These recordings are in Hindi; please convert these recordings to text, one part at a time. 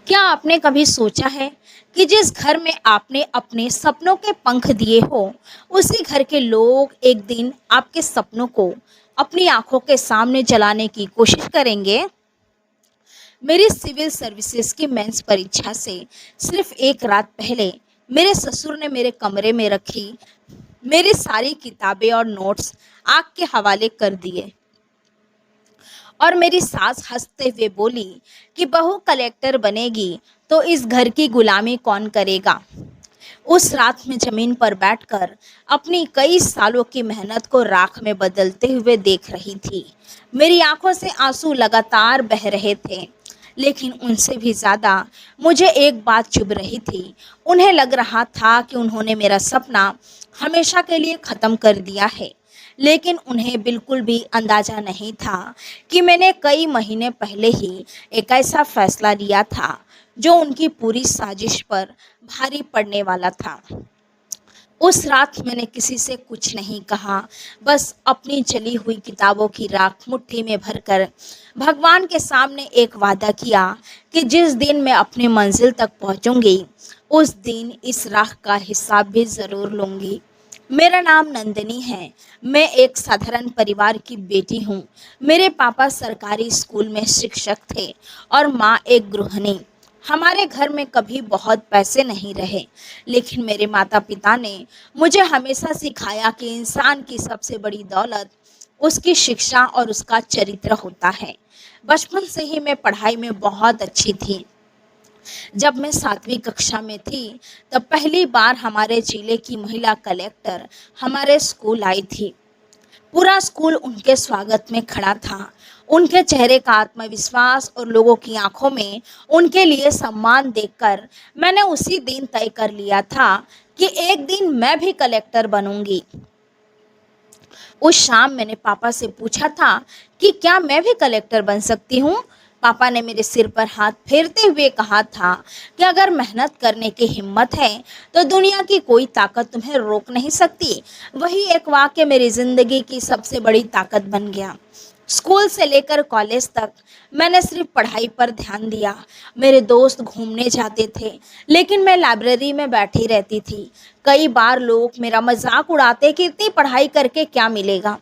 क्या आपने कभी सोचा है कि जिस घर में आपने अपने सपनों के पंख दिए हो, उसी घर के लोग एक दिन आपके सपनों को अपनी आंखों के सामने जलाने की कोशिश करेंगे? मेरी सिविल सर्विसेज की मेंस परीक्षा से सिर्फ एक रात पहले मेरे ससुर ने मेरे कमरे में रखी मेरी सारी किताबें और नोट्स आग के हवाले कर दिए और मेरी सास हंसते हुए बोली कि बहू कलेक्टर बनेगी तो इस घर की गुलामी कौन करेगा। उस रात में जमीन पर बैठकर अपनी कई सालों की मेहनत को राख में बदलते हुए देख रही थी। मेरी आंखों से आंसू लगातार बह रहे थे, लेकिन उनसे भी ज़्यादा मुझे एक बात चुभ रही थी। उन्हें लग रहा था कि उन्होंने मेरा सपना हमेशा के लिए ख़त्म कर दिया है, लेकिन उन्हें बिल्कुल भी अंदाज़ा नहीं था कि मैंने कई महीने पहले ही एक ऐसा फैसला लिया था जो उनकी पूरी साजिश पर भारी पड़ने वाला था। उस रात मैंने किसी से कुछ नहीं कहा, बस अपनी जली हुई किताबों की राख मुट्ठी में भरकर भगवान के सामने एक वादा किया कि जिस दिन मैं अपनी मंजिल तक पहुंचूंगी, उस दिन इस राख का हिसाब भी ज़रूर लूंगी। मेरा नाम नंदिनी है। मैं एक साधारण परिवार की बेटी हूँ। मेरे पापा सरकारी स्कूल में शिक्षक थे और माँ एक गृहिणी। हमारे घर में कभी बहुत पैसे नहीं रहे, लेकिन मेरे माता पिता ने मुझे हमेशा सिखाया कि इंसान की सबसे बड़ी दौलत उसकी शिक्षा और उसका चरित्र होता है। बचपन से ही मैं पढ़ाई में बहुत अच्छी थी। जब मैं 7वीं कक्षा में थी, तब पहली बार हमारे जिले की महिला कलेक्टर हमारे स्कूल आई थी। पूरा स्कूल उनके स्वागत में खड़ा था। उनके चेहरे का आत्मविश्वास और लोगों की आंखों में उनके लिए सम्मान देखकर मैंने उसी दिन तय कर लिया था कि एक दिन मैं भी कलेक्टर बनूंगी। उस शाम मैंने पापा से पूछा था कि क्या मैं भी कलेक्टर बन सकती हूँ। पापा ने मेरे सिर पर हाथ फेरते हुए कहा था कि अगर मेहनत करने की हिम्मत है तो दुनिया की कोई ताकत तुम्हें रोक नहीं सकती। वही एक वाक्य मेरी जिंदगी की सबसे बड़ी ताकत बन गया। स्कूल से लेकर कॉलेज तक मैंने सिर्फ पढ़ाई पर ध्यान दिया। मेरे दोस्त घूमने जाते थे, लेकिन मैं लाइब्रेरी में बैठी रहती थी। कई बार लोग मेरा मजाक उड़ाते कि इतनी पढ़ाई करके क्या मिलेगा,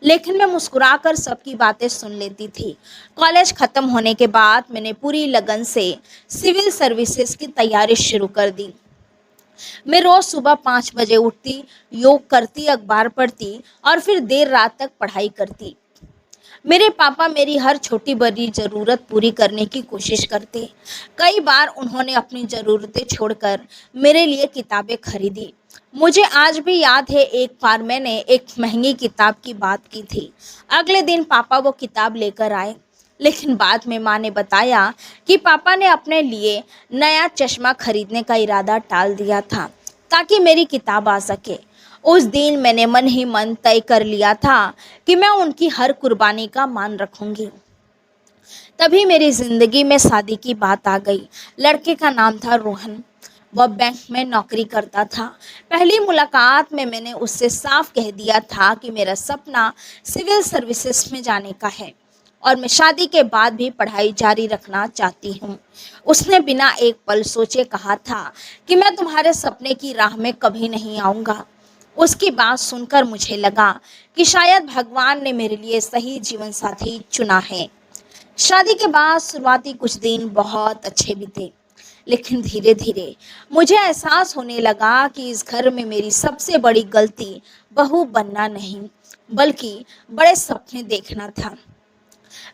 लेकिन मैं मुस्कुराकर सबकी बातें सुन लेती थी। कॉलेज खत्म होने के बाद मैंने पूरी लगन से सिविल सर्विसेज की तैयारी शुरू कर दी। मैं रोज सुबह 5 बजे उठती, योग करती, अखबार पढ़ती और फिर देर रात तक पढ़ाई करती। मेरे पापा मेरी हर छोटी बड़ी ज़रूरत पूरी करने की कोशिश करते। कई बार उन्होंने अपनी ज़रूरतें छोड़कर मेरे लिए किताबें खरीदी। मुझे आज भी याद है, एक बार मैंने एक महंगी किताब की बात की थी। अगले दिन पापा वो किताब लेकर आए, लेकिन बाद में माँ ने बताया कि पापा ने अपने लिए नया चश्मा खरीदने का इरादा टाल दिया था ताकि मेरी किताब आ सके। उस दिन मैंने मन ही मन तय कर लिया था कि मैं उनकी हर कुर्बानी का मान रखूंगी। तभी मेरी जिंदगी में शादी की बात आ गई। लड़के का नाम था रोहन। वह बैंक में नौकरी करता था। पहली मुलाकात में मैंने उससे साफ कह दिया था कि मेरा सपना सिविल सर्विसेज में जाने का है और मैं शादी के बाद भी पढ़ाई जारी रखना चाहती हूँ। उसने बिना एक पल सोचे कहा था कि मैं तुम्हारे सपने की राह में कभी नहीं आऊँगा। उसकी बात सुनकर मुझे लगा कि शायद भगवान ने मेरे लिए सही जीवन साथी चुना है। शादी के बाद शुरुआती कुछ दिन बहुत अच्छे बीते, लेकिन धीरे धीरे मुझे एहसास होने लगा कि इस घर में मेरी सबसे बड़ी गलती बहू बनना नहीं, बल्कि बड़े सपने देखना था।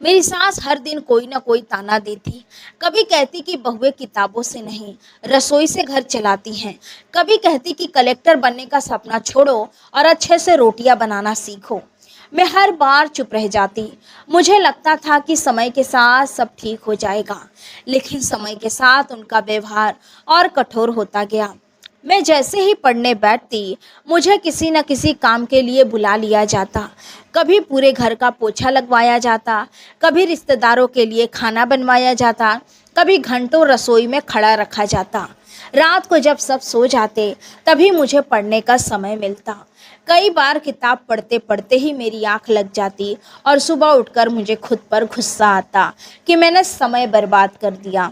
मेरी सास हर दिन कोई ना कोई ताना देती। कभी कहती कि बहुएं किताबों से नहीं, रसोई से घर चलाती हैं। कभी कहती कि कलेक्टर बनने का सपना छोड़ो और अच्छे से रोटियां बनाना सीखो। मैं हर बार चुप रह जाती। मुझे लगता था कि समय के साथ सब ठीक हो जाएगा, लेकिन समय के साथ उनका व्यवहार और कठोर होता गया। मैं जैसे ही पढ़ने बैठती, मुझे किसी न किसी काम के लिए बुला लिया जाता। कभी पूरे घर का पोछा लगवाया जाता, कभी रिश्तेदारों के लिए खाना बनवाया जाता, कभी घंटों रसोई में खड़ा रखा जाता। रात को जब सब सो जाते, तभी मुझे पढ़ने का समय मिलता। कई बार किताब पढ़ते पढ़ते ही मेरी आंख लग जाती और सुबह उठकर मुझे खुद पर गुस्सा आता कि मैंने समय बर्बाद कर दिया।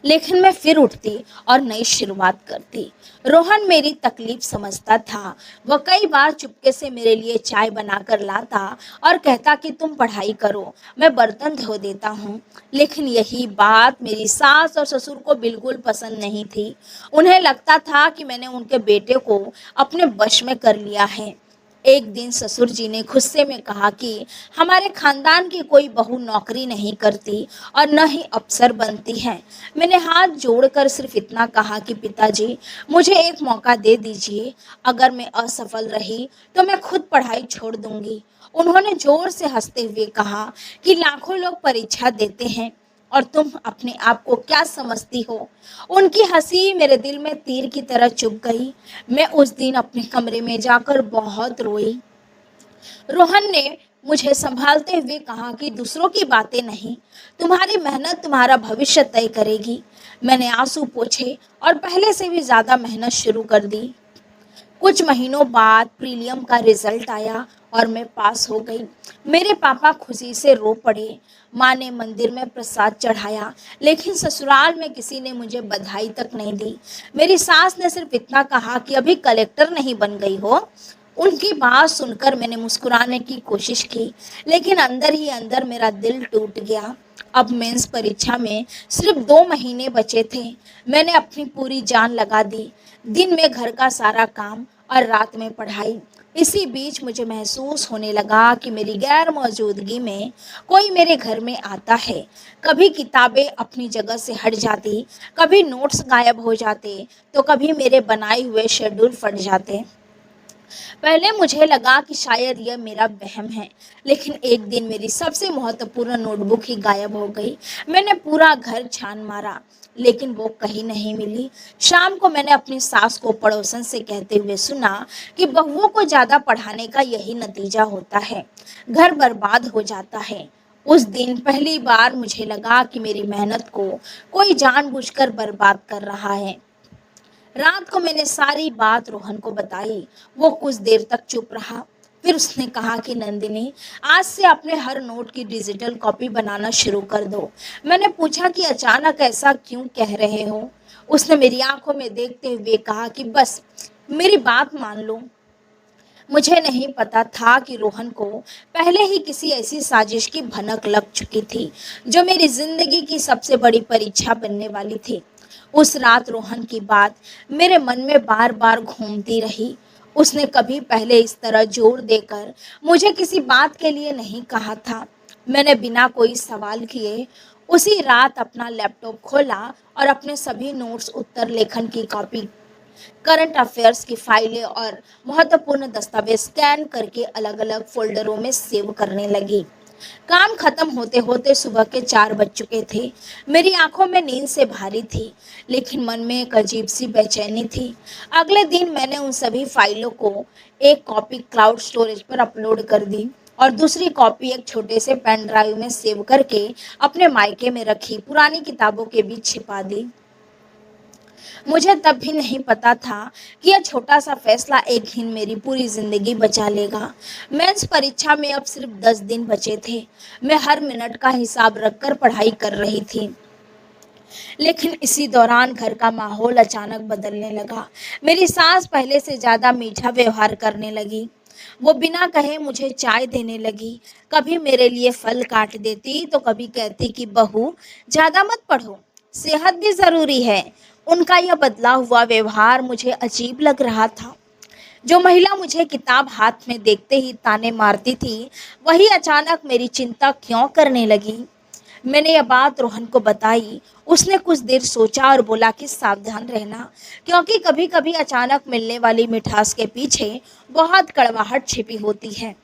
लेकिन मैं फिर उठती और नई शुरुआत करती। रोहन मेरी तकलीफ समझता था। वह कई बार चुपके से मेरे लिए चाय बनाकर लाता और कहता कि तुम पढ़ाई करो, मैं बर्तन धो देता हूँ। लेकिन यही बात मेरी सास और ससुर को बिल्कुल पसंद नहीं थी। उन्हें लगता था कि मैंने उनके बेटे को अपने वश में कर लिया है। एक दिन ससुर जी ने गुस्से में कहा कि हमारे खानदान की कोई बहू नौकरी नहीं करती और न ही अफसर बनती है। मैंने हाथ जोड़कर सिर्फ इतना कहा कि पिताजी, मुझे एक मौका दे दीजिए। अगर मैं असफल रही तो मैं खुद पढ़ाई छोड़ दूंगी। उन्होंने जोर से हंसते हुए कहा कि लाखों लोग परीक्षा देते हैं और तुम अपने आप को क्या समझती हो। उनकी हंसी मेरे दिल में तीर की तरह चुभ गई। मैं उस दिन अपने कमरे में जाकर बहुत रोई। रोहन ने मुझे संभालते हुए कहा कि दूसरों की बातें नहीं, तुम्हारी मेहनत तुम्हारा भविष्य तय करेगी। मैंने आंसू पोंछे और पहले से भी ज्यादा मेहनत शुरू कर दी। कुछ महीनों बाद प्रीलियम का रिजल्ट आया और मैं पास हो गई। मेरे पापा खुशी से रो पड़े। माँ ने मंदिर में प्रसाद चढ़ाया, लेकिन ससुराल में किसी ने मुझे बधाई तक नहीं दी। मेरी सास ने सिर्फ इतना कहा कि अभी कलेक्टर नहीं बन गई हो। उनकी बात सुनकर मैंने मुस्कुराने की कोशिश की, लेकिन अंदर ही अंदर मेरा दिल टूट गया। अब मेंस परीक्षा में सिर्फ 2 महीने बचे थे। मैंने अपनी पूरी जान लगा दी, दिन में घर का सारा काम और रात में पढ़ाई। इसी बीच मुझे महसूस होने लगा कि मेरी गैर मौजूदगी में कोई मेरे घर में आता है। कभी किताबें अपनी जगह से हट जाती, कभी नोट्स गायब हो जाते, तो कभी मेरे बनाए हुए शेड्यूल फट जाते। पहले मुझे लगा कि शायद यह मेरा वहम है, लेकिन एक दिन मेरी सबसे महत्वपूर्ण नोटबुक ही गायब हो गई। मैंने पूरा घर छान मारा, लेकिन वो कहीं नहीं मिली। शाम को मैंने अपनी सास को पड़ोसन से कहते हुए सुना कि बहुओं को ज्यादा पढ़ाने का यही नतीजा होता है, घर बर्बाद हो जाता है। उस दिन पहली बार मुझे लगा कि मेरी मेहनत को कोई जानबूझकर बर्बाद कर रहा है। रात को मैंने सारी बात रोहन को बताई। वो कुछ देर तक चुप रहा, फिर उसने कहा कि नंदिनी, आज से अपने हर नोट की डिजिटल कॉपी बनाना शुरू कर दो। मैंने पूछा कि अचानक ऐसा क्यों कह रहे हो। उसने मेरी आंखों में देखते हुए कहा कि बस मेरी बात मान लो। मुझे नहीं पता था कि रोहन को पहले ही किसी ऐसी साजिश की भनक लग चुकी थी जो मेरी जिंदगी की सबसे बड़ी परीक्षा बनने वाली थी। उस रात रोहन की बात मेरे मन में बार बार घूमती रही। उसने कभी पहले इस तरह जोर देकर मुझे किसी बात के लिए नहीं कहा था। मैंने बिना कोई सवाल किए उसी रात अपना लैपटॉप खोला और अपने सभी नोट्स, उत्तर लेखन की कॉपी, करंट अफेयर्स की फाइलें और महत्वपूर्ण दस्तावेज स्कैन करके अलग अलग फोल्डरों में सेव करने लगी। काम खत्म होते होते सुबह के 4 बज चुके थे। मेरी आंखों में नींद से भारी थी, लेकिन मन में एक अजीब सी बेचैनी थी। अगले दिन मैंने उन सभी फाइलों को एक कॉपी क्लाउड स्टोरेज पर अपलोड कर दी और दूसरी कॉपी एक छोटे से पेन ड्राइव में सेव करके अपने मायके में रखी पुरानी किताबों के बीच छिपा दी। मुझे तब भी नहीं पता था कि यह छोटा सा फैसला एक दिन मेरी पूरी जिंदगी बचा लेगा। मेंस परीक्षा में अब सिर्फ 10 दिन बचे थे। मैं हर मिनट का हिसाब रखकर पढ़ाई कर रही थी, लेकिन इसी दौरान घर का माहौल अचानक बदलने लगा। मेरी सास पहले से ज्यादा मीठा व्यवहार करने लगी। वो बिना कहे मुझे चाय देने लगी। कभी मेरे लिए फल काट देती तो कभी कहती कि बहू, ज्यादा मत पढ़ो, सेहत भी जरूरी है। उनका यह बदला हुआ व्यवहार मुझे अजीब लग रहा था। जो महिला मुझे किताब हाथ में देखते ही ताने मारती थी, वही अचानक मेरी चिंता क्यों करने लगी। मैंने यह बात रोहन को बताई। उसने कुछ देर सोचा और बोला कि सावधान रहना, क्योंकि कभी कभी अचानक मिलने वाली मिठास के पीछे बहुत कड़वाहट छिपी होती है।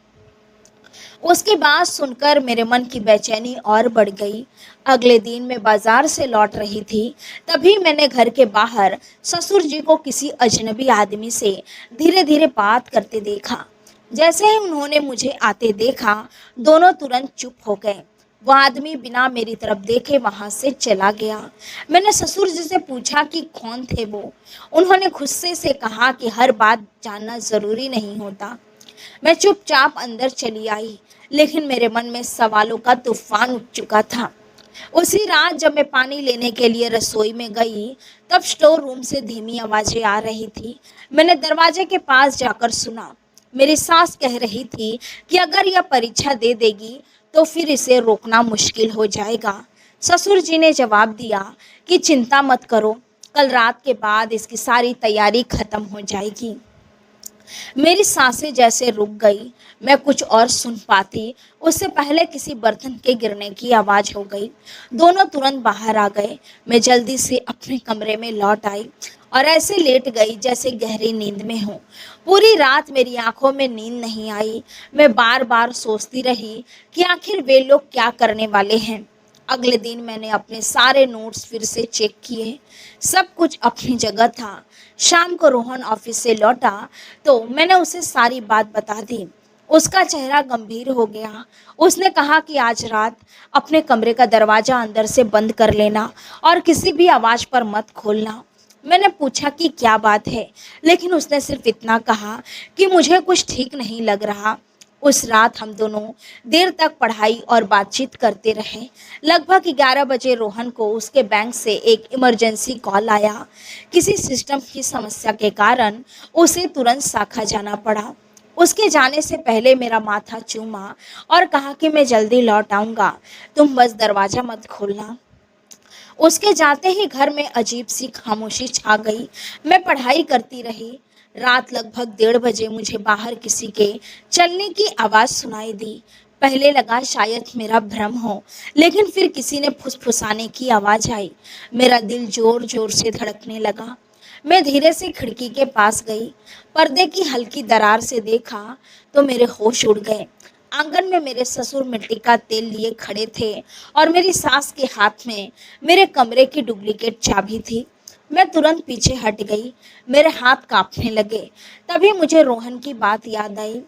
उसकी बात सुनकर मेरे मन की बेचैनी और बढ़ गई। अगले दिन मैं बाजार से लौट रही थी, तभी मैंने घर के बाहर ससुर जी को किसी अजनबी आदमी से धीरे धीरे बात करते देखा। जैसे ही उन्होंने मुझे आते देखा, दोनों तुरंत चुप हो गए। वह आदमी बिना मेरी तरफ देखे वहां से चला गया। मैंने ससुर जी से पूछा कि कौन थे वो। उन्होंने गुस्से से कहा कि हर बात जानना जरूरी नहीं होता। मैं चुपचाप अंदर चली आई, लेकिन मेरे मन में सवालों का तूफान उठ चुका था। उसी रात जब मैं पानी लेने के लिए रसोई में गई, तब स्टोर रूम से धीमी आवाजें आ रही थी। मैंने दरवाजे के पास जाकर सुना। मेरी सास कह रही थी कि अगर यह परीक्षा दे देगी तो फिर इसे रोकना मुश्किल हो जाएगा। ससुर जी ने जवाब दिया कि चिंता मत करो, कल रात के बाद इसकी सारी तैयारी खत्म हो जाएगी। मेरी सांसें जैसे रुक गई। मैं कुछ और सुन पाती उससे पहले किसी बर्तन के गिरने की आवाज हो गई। दोनों तुरंत बाहर आ गए। मैं जल्दी से अपने कमरे में लौट आई और ऐसे लेट गई जैसे गहरी नींद में हूँ। पूरी रात मेरी आंखों में नींद नहीं आई। मैं बार बार सोचती रही कि आखिर वे लोग क्या करने वाले हैं। अगले दिन मैंने अपने सारे नोट्स फिर से चेक किए। सब कुछ अपनी जगह था। शाम को रोहन ऑफिस से लौटा तो मैंने उसे सारी बात बता दी। उसका चेहरा गंभीर हो गया। उसने कहा कि आज रात अपने कमरे का दरवाजा अंदर से बंद कर लेना और किसी भी आवाज पर मत खोलना। मैंने पूछा कि क्या बात है, लेकिन उसने सिर्फ इतना कहा कि मुझे कुछ ठीक नहीं लग रहा। उस रात हम दोनों देर तक पढ़ाई और बातचीत करते रहे। लगभग 11 बजे रोहन को उसके बैंक से एक इमरजेंसी कॉल आया। किसी सिस्टम की समस्या के कारण उसे तुरंत शाखा जाना पड़ा। उसके जाने से पहले मेरा माथा चूमा और कहा कि मैं जल्दी लौट आऊँगा, तुम बस दरवाज़ा मत खोलना। उसके जाते ही घर में अजीब सी खामोशी छा गई। मैं पढ़ाई करती रही। रात लगभग 1:30 बजे मुझे बाहर किसी के चलने की आवाज़ सुनाई दी। पहले लगा शायद मेरा भ्रम हो, लेकिन फिर किसी ने फुसफुसाने की आवाज़ आई। मेरा दिल जोर जोर से धड़कने लगा। मैं धीरे से खिड़की के पास गई। पर्दे की हल्की दरार से देखा तो मेरे होश उड़ गए। आंगन में मेरे ससुर मिट्टी का तेल लिए खड़े थे और मेरी सास के हाथ में मेरे कमरे की डुप्लीकेट चाबी थी। मैं तुरंत पीछे हट गई। मेरे हाथ कांपने लगे। तभी मुझे रोहन की बात याद आई,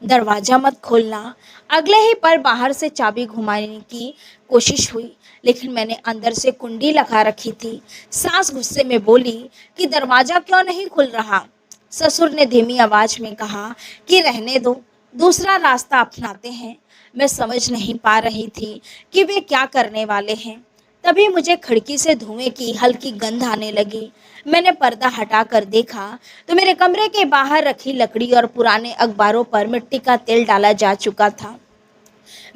दरवाजा मत खोलना। अगले ही पल बाहर से चाबी घुमाने की कोशिश हुई, लेकिन मैंने अंदर से कुंडी लगा रखी थी। सास गुस्से में बोली कि दरवाजा क्यों नहीं खुल रहा। ससुर ने धीमी आवाज में कहा कि रहने दो, दूसरा रास्ता अपनाते हैं। मैं समझ नहीं पा रही थी कि वे क्या करने वाले हैं। तभी मुझे खिड़की से धुएं की हल्की गंध आने लगी। मैंने पर्दा हटाकर देखा तो मेरे कमरे के बाहर रखी लकड़ी और पुराने अखबारों पर मिट्टी का तेल डाला जा चुका था।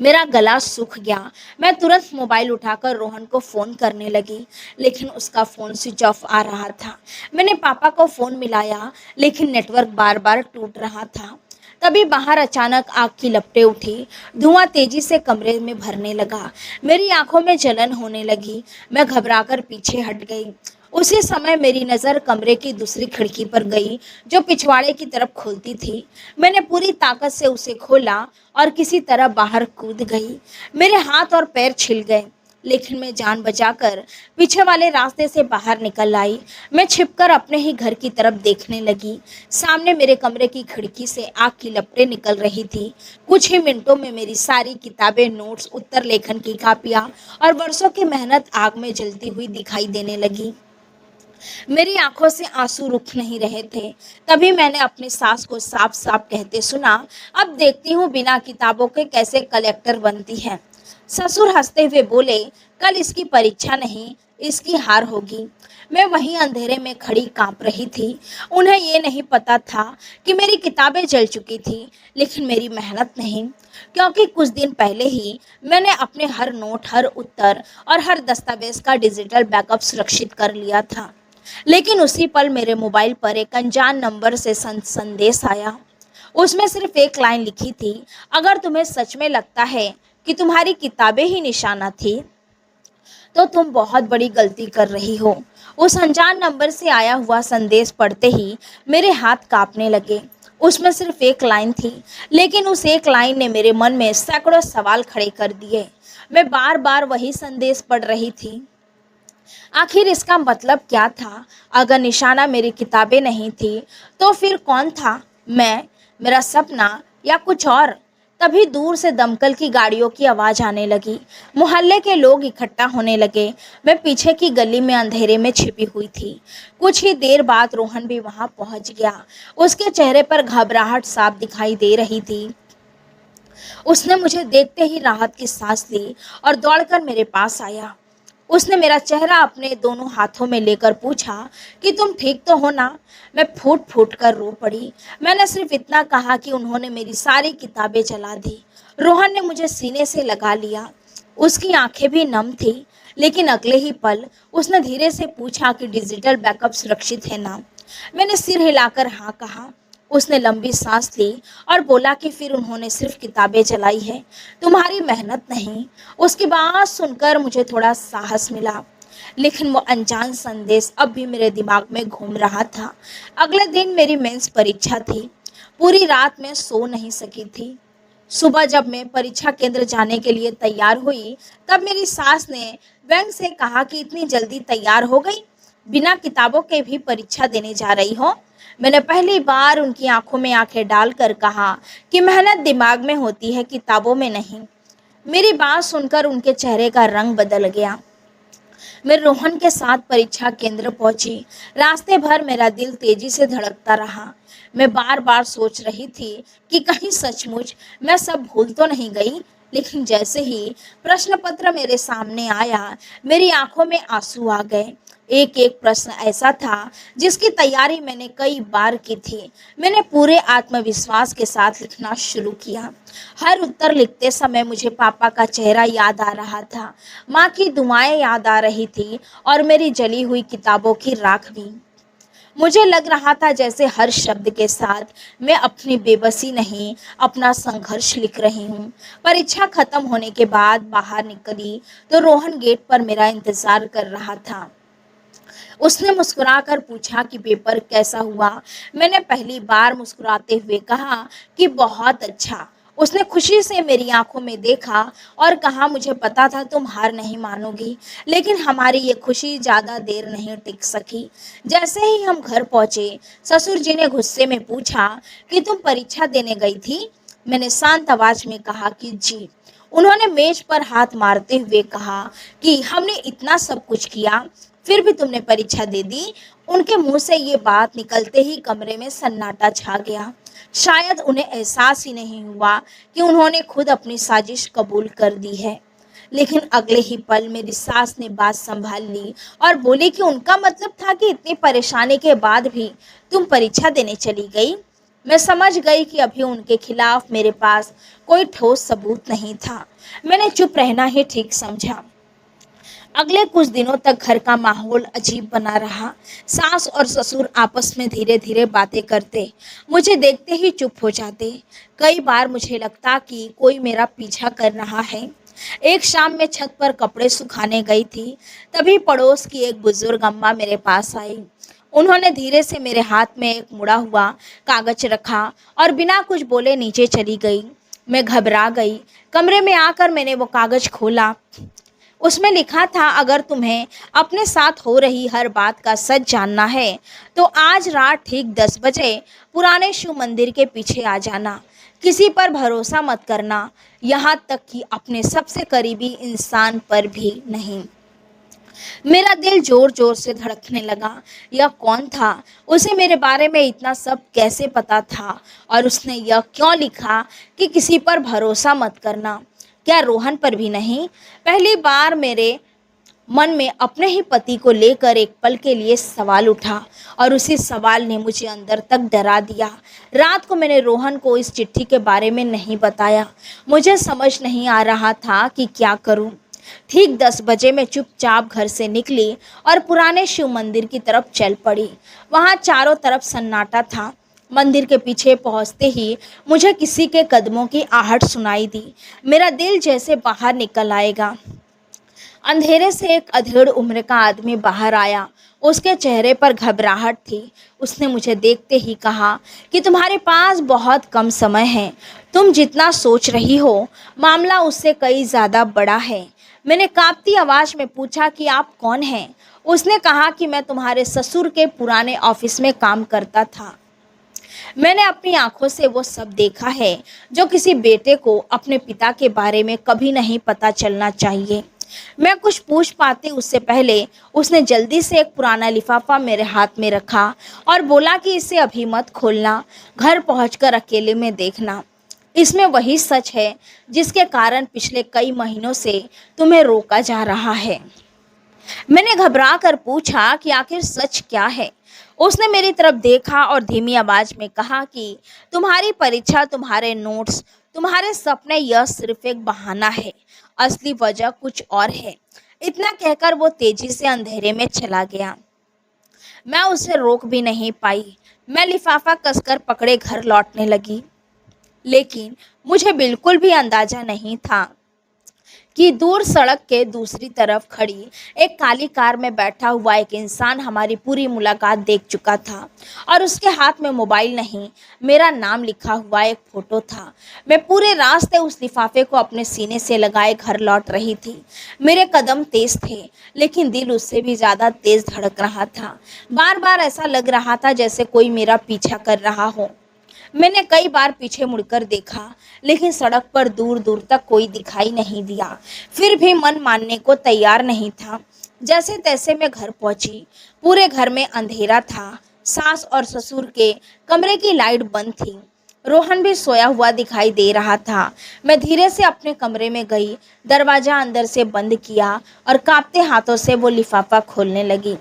मेरा गला सूख गया। मैं तुरंत मोबाइल उठाकर रोहन को फ़ोन करने लगी, लेकिन उसका फ़ोन स्विच ऑफ आ रहा था। मैंने पापा को फ़ोन मिलाया, लेकिन नेटवर्क बार बार टूट रहा था। तभी बाहर अचानक आग की लपटें उठी। धुआं तेजी से कमरे में भरने लगा। मेरी आंखों में जलन होने लगी। मैं घबराकर पीछे हट गई। उसी समय मेरी नज़र कमरे की दूसरी खिड़की पर गई, जो पिछवाड़े की तरफ खुलती थी। मैंने पूरी ताकत से उसे खोला और किसी तरह बाहर कूद गई। मेरे हाथ और पैर छिल गए, लेकिन मैं जान बचाकर पीछे वाले रास्ते से बाहर निकल आई। मैं छिपकर अपने ही घर की तरफ देखने लगी। सामने मेरे कमरे की खिड़की से आग की लपटें निकल रही थी। कुछ ही मिनटों में मेरी सारी किताबें, नोट्स, उत्तर लेखन की कापियाँ और वर्षों की मेहनत आग में जलती हुई दिखाई देने लगी। मेरी आंखों से आंसू रुक नहीं रहे थे। तभी मैंने अपनी सास को साफ साफ कहते सुना, अब देखती हूँ बिना किताबों के कैसे कलेक्टर बनती है। ससुर हंसते हुए बोले, कल इसकी परीक्षा नहीं, इसकी हार होगी। मैं वहीं अंधेरे में खड़ी कांप रही थी। उन्हें ये नहीं पता था कि मेरी किताबें जल चुकी थी, लेकिन मेरी मेहनत नहीं, क्योंकि कुछ दिन पहले ही मैंने अपने हर नोट, हर उत्तर और हर दस्तावेज का डिजिटल बैकअप सुरक्षित कर लिया था। लेकिन उसी पल मेरे मोबाइल पर एक अनजान नंबर से संदेश आया। उसमें सिर्फ एक लाइन लिखी थी, अगर तुम्हें सच में लगता है कि तुम्हारी किताबें ही निशाना थी तो तुम बहुत बड़ी गलती कर रही हो। उस अनजान नंबर से आया हुआ संदेश पढ़ते ही मेरे हाथ कांपने लगे। उसमें सिर्फ एक लाइन थी, लेकिन उस एक लाइन ने मेरे मन में सैकड़ों सवाल खड़े कर दिए। मैं बार बार वही संदेश पढ़ रही थी। आखिर इसका मतलब क्या था? अगर निशाना मेरी किताबें नहीं थी तो फिर कौन था? मैं, मेरा सपना या कुछ और? तभी दूर से दमकल की गाड़ियों की आवाज़ आने लगी। मोहल्ले के लोग इकट्ठा होने लगे। मैं पीछे की गली में अंधेरे में छिपी हुई थी। कुछ ही देर बाद रोहन भी वहां पहुंच गया। उसके चेहरे पर घबराहट साफ दिखाई दे रही थी। उसने मुझे देखते ही राहत की सांस ली और दौड़कर मेरे पास आया। उसने मेरा चेहरा अपने दोनों हाथों में लेकर पूछा कि तुम ठीक तो हो ना? मैं फूट फूट कर रो पड़ी। मैंने सिर्फ इतना कहा कि उन्होंने मेरी सारी किताबें जला दी। रोहन ने मुझे सीने से लगा लिया। उसकी आंखें भी नम थी, लेकिन अगले ही पल उसने धीरे से पूछा कि डिजिटल बैकअप सुरक्षित है ना? मैंने सिर हिलाकर हाँ कहा। उसने लंबी सांस ली और बोला कि फिर उन्होंने सिर्फ किताबें जलाई है, तुम्हारी मेहनत नहीं। उसकी बात सुनकर मुझे थोड़ा साहस मिला, लेकिन वो अनजान संदेश अब भी मेरे दिमाग में घूम रहा था। अगले दिन मेरी मेंस परीक्षा थी। पूरी रात मैं सो नहीं सकी थी। सुबह जब मैं परीक्षा केंद्र जाने के लिए तैयार हुई, तब मेरी सास ने व्यंग से कहा कि इतनी जल्दी तैयार हो गई, बिना किताबों के भी परीक्षा देने जा रही हो? मैंने पहली बार उनकी आंखों में आंखें डालकर कहा कि मेहनत दिमाग में होती है, किताबों में नहीं। मेरी बात सुनकर उनके चेहरे का रंग बदल गया। मैं रोहन के साथ परीक्षा केंद्र पहुंची। रास्ते भर मेरा दिल तेजी से धड़कता रहा। मैं बार बार सोच रही थी कि कहीं सचमुच मैं सब भूल तो नहीं गई। लेकिन जैसे ही प्रश्न पत्र मेरे सामने आया, मेरी आंखों में आंसू आ गए। एक एक प्रश्न ऐसा था जिसकी तैयारी मैंने कई बार की थी। मैंने पूरे आत्मविश्वास के साथ लिखना शुरू किया। हर उत्तर लिखते समय मुझे पापा का चेहरा याद आ रहा था, माँ की दुआएं याद आ रही थी और मेरी जली हुई किताबों की राख भी। मुझे लग रहा था जैसे हर शब्द के साथ मैं अपनी बेबसी नहीं, अपना संघर्ष लिख रही हूँ। परीक्षा खत्म होने के बाद बाहर निकली तो रोहन गेट पर मेरा इंतजार कर रहा था। उसने मुस्कुराकर पूछा कि पेपर कैसा हुआ। मैंने पहली बार मुस्कुराते हुए कहा कि बहुत अच्छा। उसने खुशी से मेरी आंखों में देखा और कहा, मुझे पता था तुम हार नहीं मानोगी, लेकिन हमारी ये खुशी ज़्यादा देर नहीं टिक सकी। जैसे ही हम घर पहुंचे, ससुर जी ने गुस्से में पूछा कि तुम परीक्षा देने गई थी? मैंने शांत आवाज में कहा कि जी। उन्होंने मेज पर हाथ मारते हुए कहा कि हमने इतना सब कुछ किया, फिर भी तुमने परीक्षा दे दी। उनके मुंह से ये बात निकलते ही कमरे में सन्नाटा छा गया। शायद उन्हें एहसास ही नहीं हुआ कि उन्होंने खुद अपनी साजिश कबूल कर दी है। लेकिन अगले ही पल मेरी सास ने बात संभाल ली और बोली कि उनका मतलब था कि इतनी परेशानी के बाद भी तुम परीक्षा देने चली गई। मैं समझ गई कि अभी उनके खिलाफ मेरे पास कोई ठोस सबूत नहीं था। मैंने चुप रहना ही ठीक समझा। अगले कुछ दिनों तक घर का माहौल अजीब बना रहा। सास और ससुर आपस में धीरे धीरे बातें करते, मुझे देखते ही चुप हो जाते। कई बार मुझे लगता कि कोई मेरा पीछा कर रहा है। एक शाम में छत पर कपड़े सुखाने गई थी, तभी पड़ोस की एक बुजुर्ग अम्मा मेरे पास आई। उन्होंने धीरे से मेरे हाथ में एक मुड़ा हुआ कागज रखा और बिना कुछ बोले नीचे चली गई। मैं घबरा गई। कमरे में आकर मैंने वो कागज खोला। उसमें लिखा था, अगर तुम्हें अपने साथ हो रही हर बात का सच जानना है तो आज रात ठीक 10 बजे पुराने शिव मंदिर के पीछे आ जाना। किसी पर भरोसा मत करना, यहाँ तक कि अपने सबसे करीबी इंसान पर भी नहीं। मेरा दिल जोर जोर से धड़कने लगा। यह कौन था? उसे मेरे बारे में इतना सब कैसे पता था? और उसने यह क्यों लिखा कि किसी पर भरोसा मत करना? क्या रोहन पर भी नहीं? पहली बार मेरे मन में अपने ही पति को लेकर एक पल के लिए सवाल उठा और उसी सवाल ने मुझे अंदर तक डरा दिया। रात को मैंने रोहन को इस चिट्ठी के बारे में नहीं बताया। मुझे समझ नहीं आ रहा था कि क्या करूं। ठीक 10 बजे मैं चुपचाप घर से निकली और पुराने शिव मंदिर की तरफ चल पड़ी। वहां चारों तरफ सन्नाटा था। मंदिर के पीछे पहुंचते ही मुझे किसी के कदमों की आहट सुनाई दी। मेरा दिल जैसे बाहर निकल आएगा। अंधेरे से एक अधेड़ उम्र का आदमी बाहर आया। उसके चेहरे पर घबराहट थी। उसने मुझे देखते ही कहा कि तुम्हारे पास बहुत कम समय है। तुम जितना सोच रही हो मामला उससे कई ज़्यादा बड़ा है। मैंने कांपती आवाज़ में पूछा कि आप कौन हैं? उसने कहा कि मैं तुम्हारे ससुर के पुराने ऑफिस में काम करता था। मैंने अपनी आंखों से वो सब देखा है जो किसी बेटे को अपने पिता के बारे में कभी नहीं पता चलना चाहिए। मैं कुछ पूछ पाती उससे पहले उसने जल्दी से एक पुराना लिफाफा मेरे हाथ में रखा और बोला कि इसे अभी मत खोलना, घर पहुंचकर अकेले में देखना। इसमें वही सच है जिसके कारण पिछले कई महीनों से तुम्हें रोका जा रहा है। मैंने घबरा कर पूछा कि आखिर सच क्या है। उसने मेरी तरफ देखा और धीमी आवाज में कहा कि तुम्हारी परीक्षा, तुम्हारे नोट्स, तुम्हारे सपने, यह सिर्फ एक बहाना है। असली वजह कुछ और है। इतना कहकर वो तेजी से अंधेरे में चला गया। मैं उसे रोक भी नहीं पाई। मैं लिफाफा कसकर पकड़े घर लौटने लगी, लेकिन मुझे बिल्कुल भी अंदाजा नहीं था कि दूर सड़क के दूसरी तरफ खड़ी एक काली कार में बैठा हुआ एक इंसान हमारी पूरी मुलाकात देख चुका था और उसके हाथ में मोबाइल नहीं, मेरा नाम लिखा हुआ एक फोटो था। मैं पूरे रास्ते उस लिफाफे को अपने सीने से लगाए घर लौट रही थी। मेरे कदम तेज थे, लेकिन दिल उससे भी ज़्यादा तेज धड़क रहा था। बार बार ऐसा लग रहा था जैसे कोई मेरा पीछा कर रहा हो। मैंने कई बार पीछे मुड़कर देखा, लेकिन सड़क पर दूर दूर तक कोई दिखाई नहीं दिया। फिर भी मन मानने को तैयार नहीं था। जैसे तैसे मैं घर पहुंची। पूरे घर में अंधेरा था। सास और ससुर के कमरे की लाइट बंद थी। रोहन भी सोया हुआ दिखाई दे रहा था। मैं धीरे से अपने कमरे में गई, दरवाजा अंदर से बंद किया और कांपते हाथों से वो लिफाफा खोलने लगी।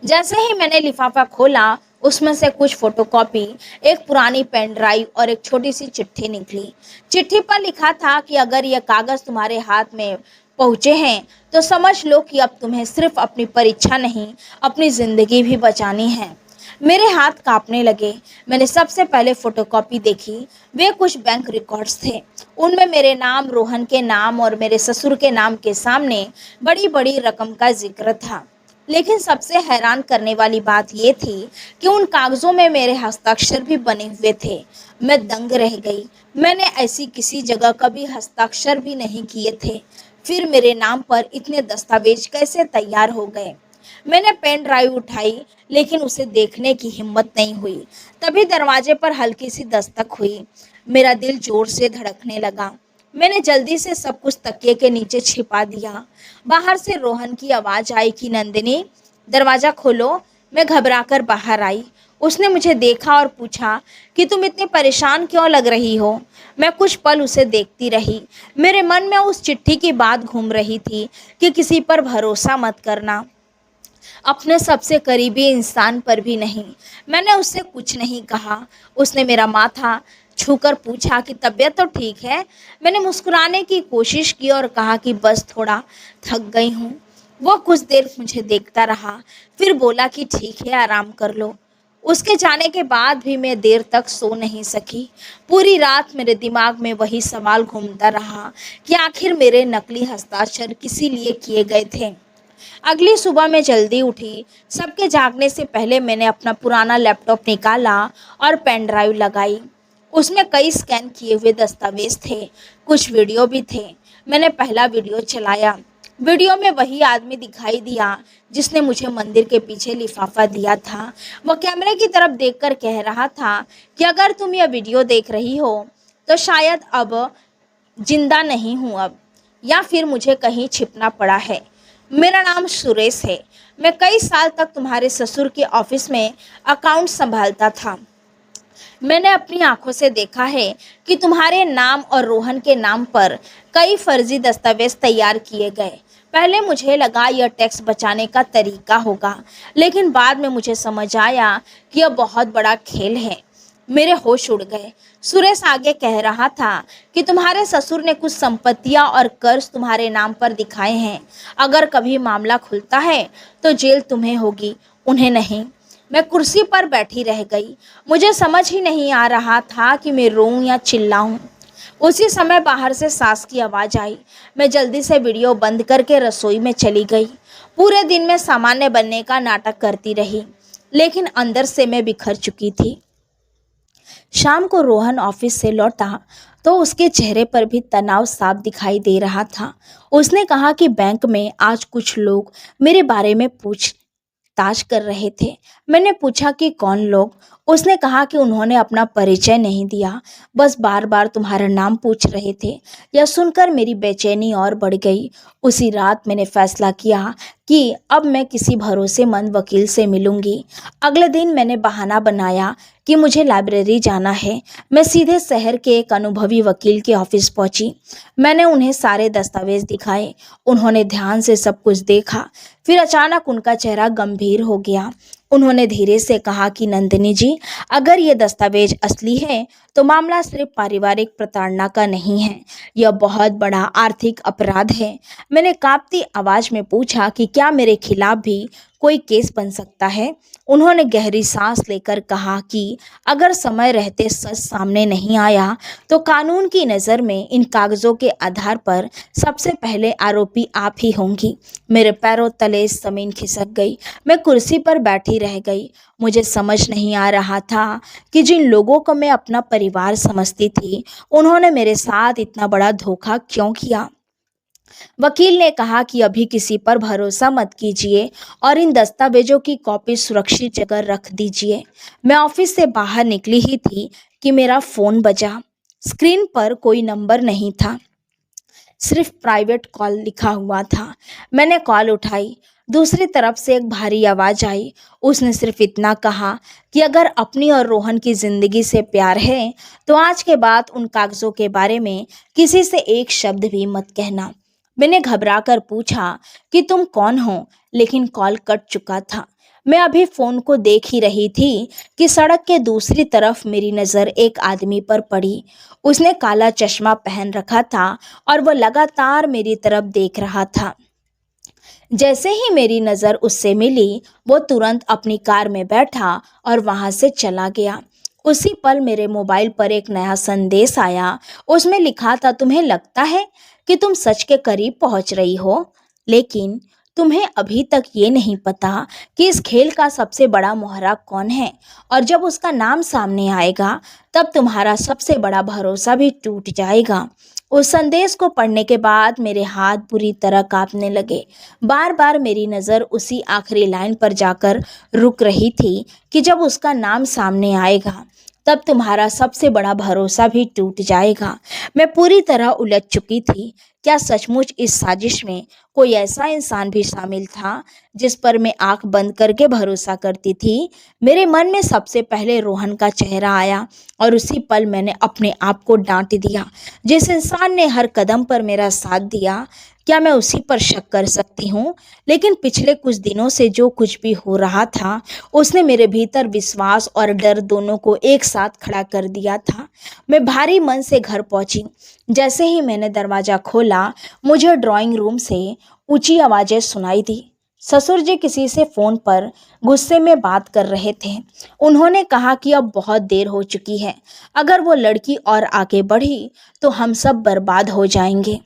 जैसे ही मैंने लिफाफा खोला, उसमें से कुछ फोटोकॉपी, एक पुरानी पेन ड्राइव और एक छोटी सी चिट्ठी निकली। चिट्ठी पर लिखा था कि अगर यह कागज़ तुम्हारे हाथ में पहुँचे हैं तो समझ लो कि अब तुम्हें सिर्फ अपनी परीक्षा नहीं, अपनी ज़िंदगी भी बचानी है। मेरे हाथ कांपने लगे। मैंने सबसे पहले फोटोकॉपी देखी। वे कुछ बैंक रिकॉर्ड्स थे। उनमें मेरे नाम, रोहन के नाम और मेरे ससुर के नाम के सामने बड़ी बड़ी रकम का जिक्र था। लेकिन सबसे हैरान करने वाली बात यह थी कि उन कागज़ों में मेरे हस्ताक्षर भी बने हुए थे। मैं दंग रह गई। मैंने ऐसी किसी जगह कभी हस्ताक्षर भी नहीं किए थे। फिर मेरे नाम पर इतने दस्तावेज कैसे तैयार हो गए? मैंने पेन ड्राइव उठाई, लेकिन उसे देखने की हिम्मत नहीं हुई। तभी दरवाजे पर हल्की सी दस्तक हुई। मेरा दिल जोर से धड़कने लगा। मैंने जल्दी से सब कुछ तकिए के नीचे छिपा दिया। बाहर से रोहन की आवाज़ आई कि नंदिनी, दरवाज़ा खोलो। मैं घबराकर बाहर आई। उसने मुझे देखा और पूछा कि तुम इतनी परेशान क्यों लग रही हो? मैं कुछ पल उसे देखती रही। मेरे मन में उस चिट्ठी की बात घूम रही थी कि किसी पर भरोसा मत करना, अपने सबसे करीबी इंसान पर भी नहीं। मैंने उससे कुछ नहीं कहा। उसने मेरा माथा छूकर पूछा कि तबीयत तो ठीक है? मैंने मुस्कुराने की कोशिश की और कहा कि बस थोड़ा थक गई हूँ। वो कुछ देर मुझे देखता रहा, फिर बोला कि ठीक है, आराम कर लो। उसके जाने के बाद भी मैं देर तक सो नहीं सकी। पूरी रात मेरे दिमाग में वही सवाल घूमता रहा कि आखिर मेरे नकली हस्ताक्षर किसी लिए किए गए थे। अगली सुबह मैं जल्दी उठी। सबके जागने से पहले मैंने अपना पुराना लैपटॉप निकाला और पेन ड्राइव लगाई। उसमें कई स्कैन किए हुए दस्तावेज थे, कुछ वीडियो भी थे। मैंने पहला वीडियो चलाया। वीडियो में वही आदमी दिखाई दिया जिसने मुझे मंदिर के पीछे लिफाफा दिया था। वह कैमरे की तरफ देखकर कह रहा था कि अगर तुम यह वीडियो देख रही हो तो शायद अब जिंदा नहीं हूँ अब, या फिर मुझे कहीं छिपना पड़ा है। मेरा नाम सुरेश है। मैं कई साल तक तुम्हारे ससुर के ऑफिस में अकाउंट संभालता था। मैंने अपनी आंखों से देखा है कि तुम्हारे नाम और रोहन के नाम पर कई फर्जी दस्तावेज तैयार किए गए। पहले मुझे लगा यह टैक्स बचाने का तरीका होगा, लेकिन बाद में मुझे समझ आया कि यह बहुत बड़ा खेल है। मेरे होश उड़ गए। सुरेश आगे कह रहा था कि तुम्हारे ससुर ने कुछ संपत्तियां और कर्ज तुम्हारे नाम पर दिखाए हैं। अगर कभी मामला खुलता है तो जेल तुम्हें होगी, उन्हें नहीं। मैं कुर्सी पर बैठी रह गई। मुझे समझ ही नहीं आ रहा था कि मैं रोऊं या चिल्लाऊं। उसी समय बाहर से सास की आवाज़ आई। मैं जल्दी से वीडियो बंद करके रसोई में चली गई। पूरे दिन मैं सामान्य बनने का नाटक करती रही, लेकिन अंदर से मैं बिखर चुकी थी। शाम को रोहन ऑफिस से लौटा तो उसके चेहरे पर भी तनाव साफ दिखाई दे रहा था। उसने कहा कि बैंक में आज कुछ लोग मेरे बारे में पूछताछ कर रहे थे। मैंने पूछा कि कौन लोग? उसने कहा कि उन्होंने अपना परिचय नहीं दिया, बस बार बार तुम्हारा नाम पूछ रहे थे। यह सुनकर मेरी बेचैनी और बढ़ गई। उसी रात मैंने फैसला किया कि अब मैं किसी भरोसेमंद वकील से मिलूंगी। अगले दिन मैंने बहाना बनाया कि मुझे लाइब्रेरी जाना है। मैं सीधे शहर के एक अनुभवी वकील के ऑफिस पहुंची। मैंने उन्हें सारे दस्तावेज दिखाए। उन्होंने ध्यान से सब कुछ देखा। फिर अचानक उनका चेहरा गंभीर हो गया। उन्होंने धीरे से कहा कि नंदिनी जी, अगर ये दस्तावेज असली है तो मामला सिर्फ पारिवारिक प्रताड़ना का नहीं है, यह बहुत बड़ा आर्थिक अपराध है। मैंने कांपती आवाज में पूछा कि क्या मेरे खिलाफ भी कोई केस बन सकता है। उन्होंने गहरी सांस लेकर कहा कि अगर समय रहते सच सामने नहीं आया तो कानून की नज़र में इन कागजों के आधार पर सबसे पहले आरोपी आप ही होंगी। मेरे पैरों तले जमीन खिसक गई। मैं कुर्सी पर बैठी रह गई। मुझे समझ नहीं आ रहा था कि जिन लोगों को मैं अपना परिवार समझती थी, उन्होंने मेरे साथ इतना बड़ा धोखा क्यों किया। वकील ने कहा कि अभी किसी पर भरोसा मत कीजिए और इन दस्तावेजों की कॉपी सुरक्षित जगह रख दीजिए। मैं ऑफिस से बाहर निकली ही थी कि मेरा फ़ोन बजा। स्क्रीन पर कोई नंबर नहीं था, सिर्फ प्राइवेट कॉल लिखा हुआ था। मैंने कॉल उठाई। दूसरी तरफ से एक भारी आवाज़ आई। उसने सिर्फ इतना कहा कि अगर अपनी और रोहन की ज़िंदगी से प्यार है तो आज के बाद उन कागज़ों के बारे में किसी से एक शब्द भी मत कहना। मैंने घबराकर पूछा कि तुम कौन हो, लेकिन कॉल कट चुका था। मैं अभी फ़ोन को देख ही रही थी कि सड़क के दूसरी तरफ मेरी नज़र एक आदमी पर पड़ी। उसने काला चश्मा पहन रखा था और वह लगातार मेरी तरफ देख रहा था। जैसे ही मेरी नज़र उससे मिली, वो तुरंत अपनी कार में बैठा और वहां से चला गया। उसी पल मेरे मोबाइल पर एक नया संदेश आया। उसमें लिखा था, तुम्हें लगता है कि तुम सच के करीब पहुंच रही हो, लेकिन तुम्हें अभी तक ये नहीं पता कि इस खेल का सबसे बड़ा मोहरा कौन है, और जब उसका नाम सामने आएगा तब तुम्हारा सबसे बड़ा भरोसा भी टूट जाएगा। उस संदेश को पढ़ने के बाद मेरे हाथ बुरी तरह कांपने लगे। बार बार मेरी नज़र उसी आखिरी लाइन पर जाकर रुक रही थी कि जब उसका नाम सामने आएगा तब तुम्हारा सबसे बड़ा भरोसा भी टूट जाएगा। मैं पूरी तरह उलझ चुकी थी। क्या सचमुच इस साजिश में कोई ऐसा इंसान भी शामिल था जिस पर मैं आंख बंद करके भरोसा करती थी? मेरे मन में सबसे पहले रोहन का चेहरा आया और उसी पल मैंने अपने आप को डांट दिया। जिस इंसान ने हर कदम पर मेरा साथ दिया, क्या मैं उसी पर शक कर सकती हूँ? लेकिन पिछले कुछ दिनों से जो कुछ भी हो रहा था, उसने मेरे भीतर विश्वास और डर दोनों को एक साथ खड़ा कर दिया था। मैं भारी मन से घर पहुंची। जैसे ही मैंने दरवाज़ा खोला, मुझे ड्राइंग रूम से ऊंची आवाज़ें सुनाई दी। ससुर जी किसी से फ़ोन पर गुस्से में बात कर रहे थे। उन्होंने कहा कि अब बहुत देर हो चुकी है। अगर वो लड़की और आगे बढ़ी तो हम सब बर्बाद हो जाएंगे।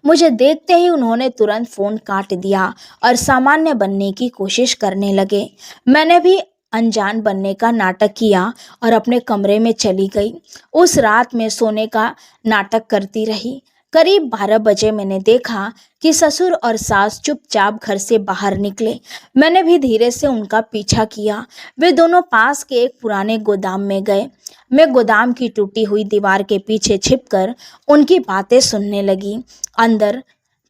मुझे देखते ही उन्होंने तुरंत फ़ोन काट दिया और सामान्य बनने की कोशिश करने लगे। मैंने भी अनजान बनने का नाटक किया और अपने कमरे में चली गई। उस रात में सोने का नाटक करती रही। करीब 12 बजे मैंने देखा कि ससुर और सास चुपचाप घर से बाहर निकले। मैंने भी धीरे से उनका पीछा किया। वे दोनों पास के एक पुराने गोदाम में गए। मैं गोदाम की टूटी हुई दीवार के पीछे छिपकर उनकी बातें सुनने लगी। अंदर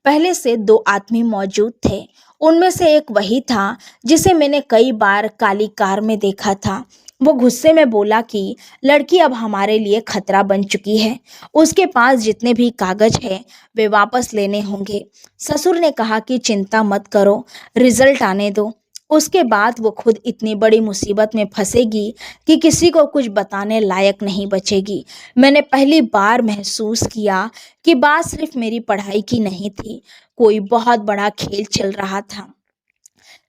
पहले से 2 आदमी मौजूद थे। उनमें से एक वही था जिसे मैंने कई बार काली कार में देखा था। वो गुस्से में बोला कि लड़की अब हमारे लिए खतरा बन चुकी है। उसके पास जितने भी कागज हैं वे वापस लेने होंगे। ससुर ने कहा कि चिंता मत करो, रिजल्ट आने दो। उसके बाद वो खुद इतनी बड़ी मुसीबत में फंसेगी कि किसी को कुछ बताने लायक नहीं बचेगी। मैंने पहली बार महसूस किया कि बात सिर्फ मेरी पढ़ाई की नहीं थी, कोई बहुत बड़ा खेल चल रहा था।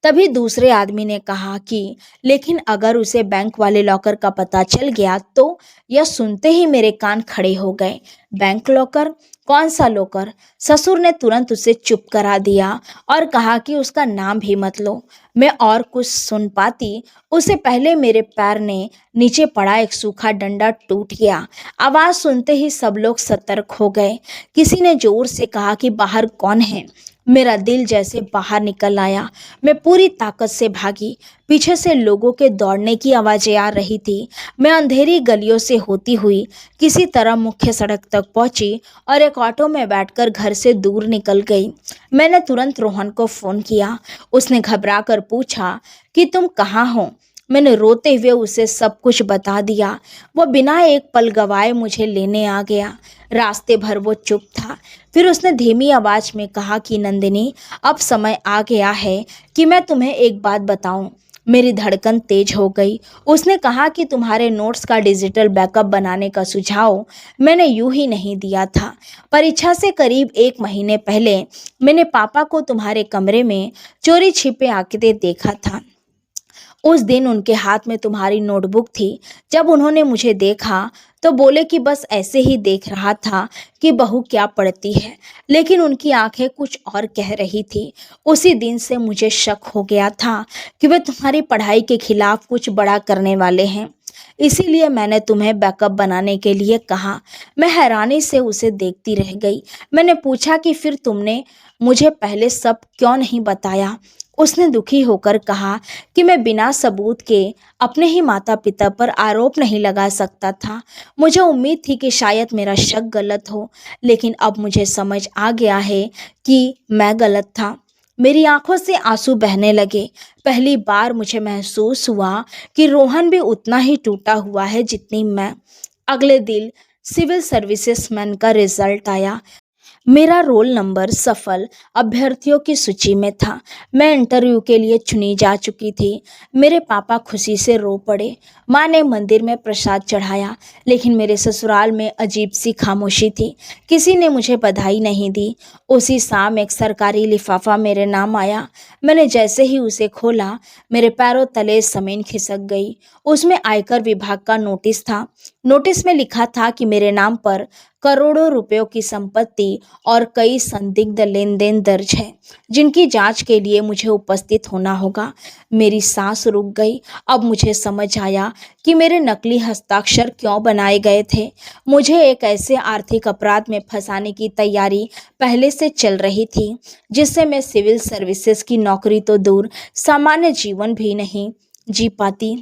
तभी दूसरे आदमी ने कहा कि लेकिन अगर उसे बैंक वाले लॉकर का पता चल गया तो? यह सुनते ही मेरे कान खड़े हो गए। Bank locker? कौन सा लॉकर? ससुर ने तुरंत उसे चुप करा दिया और कहा कि उसका नाम भी मत लो। मैं और कुछ सुन पाती उससे पहले मेरे पैर ने नीचे पड़ा एक सूखा डंडा टूट गया। आवाज़ सुनते ही सब लोग सतर्क हो गए। किसी ने जोर से कहा कि बाहर कौन है? मेरा दिल जैसे बाहर निकल आया। मैं पूरी ताकत से भागी। पीछे से लोगों के दौड़ने की आवाज़ें आ रही थी। मैं अंधेरी गलियों से होती हुई किसी तरह मुख्य सड़क तक पहुंची और एक ऑटो में बैठकर घर से दूर निकल गई। मैंने तुरंत रोहन को फ़ोन किया। उसने घबरा कर पूछा कि तुम कहाँ हो। मैंने रोते हुए उसे सब कुछ बता दिया। वो बिना एक पल गवाए मुझे लेने आ गया। रास्ते भर वो चुप था। फिर उसने धीमी आवाज़ में कहा कि नंदिनी, अब समय आ गया है कि मैं तुम्हें एक बात बताऊं। मेरी धड़कन तेज हो गई। उसने कहा कि तुम्हारे नोट्स का डिजिटल बैकअप बनाने का सुझाव मैंने यूं ही नहीं दिया था। परीक्षा से करीब 1 महीने पहले मैंने पापा को तुम्हारे कमरे में चोरी छिपे आते देखा था। उस दिन उनके हाथ में तुम्हारी नोटबुक थी। जब उन्होंने मुझे देखा तो बोले कि बस ऐसे ही देख रहा था कि बहू क्या पढ़ती है, लेकिन उनकी आंखें कुछ और कह रही थी। उसी दिन से मुझे शक हो गया था कि वे तुम्हारी पढ़ाई के खिलाफ कुछ बड़ा करने वाले हैं। इसीलिए मैंने तुम्हें बैकअप बनाने के लिए कहा। मैं हैरानी से उसे देखती रह गई। मैंने पूछा कि फिर तुमने मुझे पहले सब क्यों नहीं बताया। उसने दुखी होकर कहा कि मैं बिना सबूत के अपने ही माता पिता पर आरोप नहीं लगा सकता था। मुझे उम्मीद थी कि शायद मेरा शक गलत हो, लेकिन अब मुझे समझ आ गया है कि मैं गलत था। मेरी आंखों से आंसू बहने लगे। पहली बार मुझे महसूस हुआ कि रोहन भी उतना ही टूटा हुआ है जितनी मैं। अगले दिन सिविल सर्विसेज मैन का रिजल्ट आया। मेरा रोल नंबर सफल अभ्यर्थियों की सूची में था। मैं इंटरव्यू के लिए चुनी जा चुकी थी। मेरे पापा खुशी से रो पड़े। माँ ने मंदिर में प्रसाद चढ़ाया, लेकिन मेरे ससुराल में अजीब सी खामोशी थी। किसी ने मुझे बधाई नहीं दी। उसी शाम एक सरकारी लिफाफा मेरे नाम आया। मैंने जैसे ही उसे खोला, मेरे पैरों तले ज़मीन खिसक गई। उसमें आयकर विभाग का नोटिस था। नोटिस में लिखा था कि मेरे नाम पर करोड़ों रुपयों की संपत्ति और कई संदिग्ध लेन देन दर्ज है, जिनकी जांच के लिए मुझे उपस्थित होना होगा। मेरी सांस रुक गई। अब मुझे समझ आया कि मेरे नकली हस्ताक्षर क्यों बनाए गए थे। मुझे एक ऐसे आर्थिक अपराध में फंसाने की तैयारी पहले से चल रही थी, जिससे मैं सिविल सर्विसेज की नौकरी तो दूर, सामान्य जीवन भी नहीं जी पाती।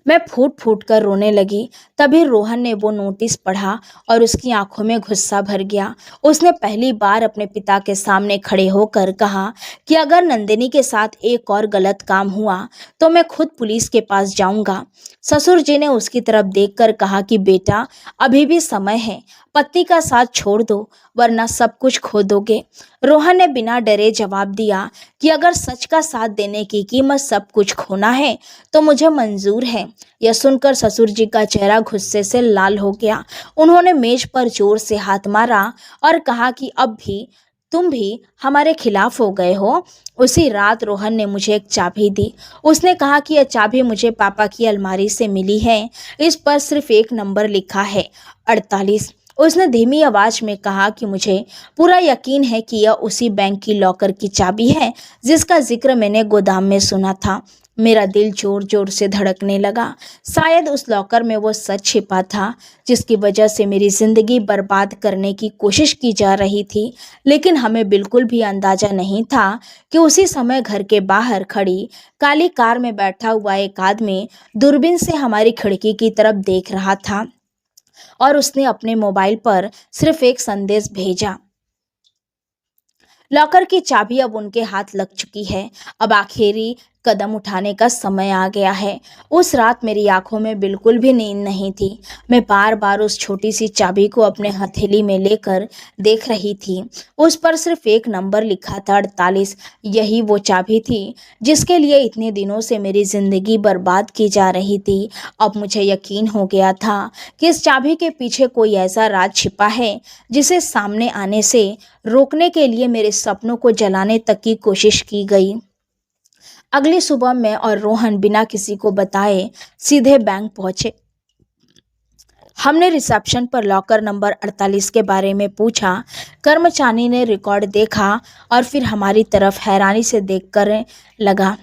मैं फूट फूट कर रोने लगी। तभी रोहन ने वो नोटिस पढ़ा और उसकी आंखों में गुस्सा भर गया। उसने पहली बार अपने पिता के सामने खड़े होकर कहा कि अगर नंदिनी के साथ एक और गलत काम हुआ तो मैं खुद पुलिस के पास जाऊंगा। ससुर जी ने उसकी तरफ देखकर कहा कि बेटा, अभी भी समय है, पति का साथ छोड़ दो, वरना सब कुछ खो दोगे। रोहन ने बिना डरे जवाब दिया कि अगर सच का साथ देने की कीमत सब कुछ खोना है तो मुझे मंजूर है। यह सुनकर ससुर जी का चेहरा गुस्से से लाल हो गया। उन्होंने मेज पर जोर से हाथ मारा और कहा कि अब भी तुम भी हमारे खिलाफ हो गए हो। उसी रात रोहन ने मुझे एक चाबी दी। उसने कहा कि यह चाबी मुझे पापा की अलमारी से मिली है। इस पर सिर्फ एक नंबर लिखा है, 48। उसने धीमी आवाज में कहा कि मुझे पूरा यकीन है कि यह उसी बैंक की लॉकर की चाबी है जिसका जिक्र मैंने गोदाम में सुना था। मेरा दिल जोर जोर से धड़कने लगा। शायद उस लॉकर में वो सच छिपा था जिसकी वजह से मेरी जिंदगी बर्बाद करने की कोशिश की जा रही थी। लेकिन हमें बिल्कुल भी अंदाजा नहीं था कि उसी समय घर के बाहर खड़ी काली कार में बैठा हुआ एक आदमी दूरबीन से हमारी खिड़की की तरफ देख रहा था और उसने अपने मोबाइल पर सिर्फ एक संदेश भेजा। लॉकर की चाबी अब उनके हाथ लग चुकी है। अब आखिरी कदम उठाने का समय आ गया है। उस रात मेरी आंखों में बिल्कुल भी नींद नहीं थी। मैं बार बार उस छोटी सी चाबी को अपने हथेली में लेकर देख रही थी। उस पर सिर्फ एक नंबर लिखा था, 48। यही वो चाबी थी जिसके लिए इतने दिनों से मेरी ज़िंदगी बर्बाद की जा रही थी। अब मुझे यकीन हो गया था कि इस चाबी के पीछे कोई ऐसा राज छिपा है जिसे सामने आने से रोकने के लिए मेरे सपनों को जलाने तक की कोशिश की गई। अगली सुबह मैं और रोहन बिना किसी को बताए सीधे बैंक पहुंचे। हमने रिसेप्शन पर लॉकर नंबर 48 के बारे में पूछा। कर्मचारी ने रिकॉर्ड देखा और फिर हमारी तरफ हैरानी से देखकर लगा।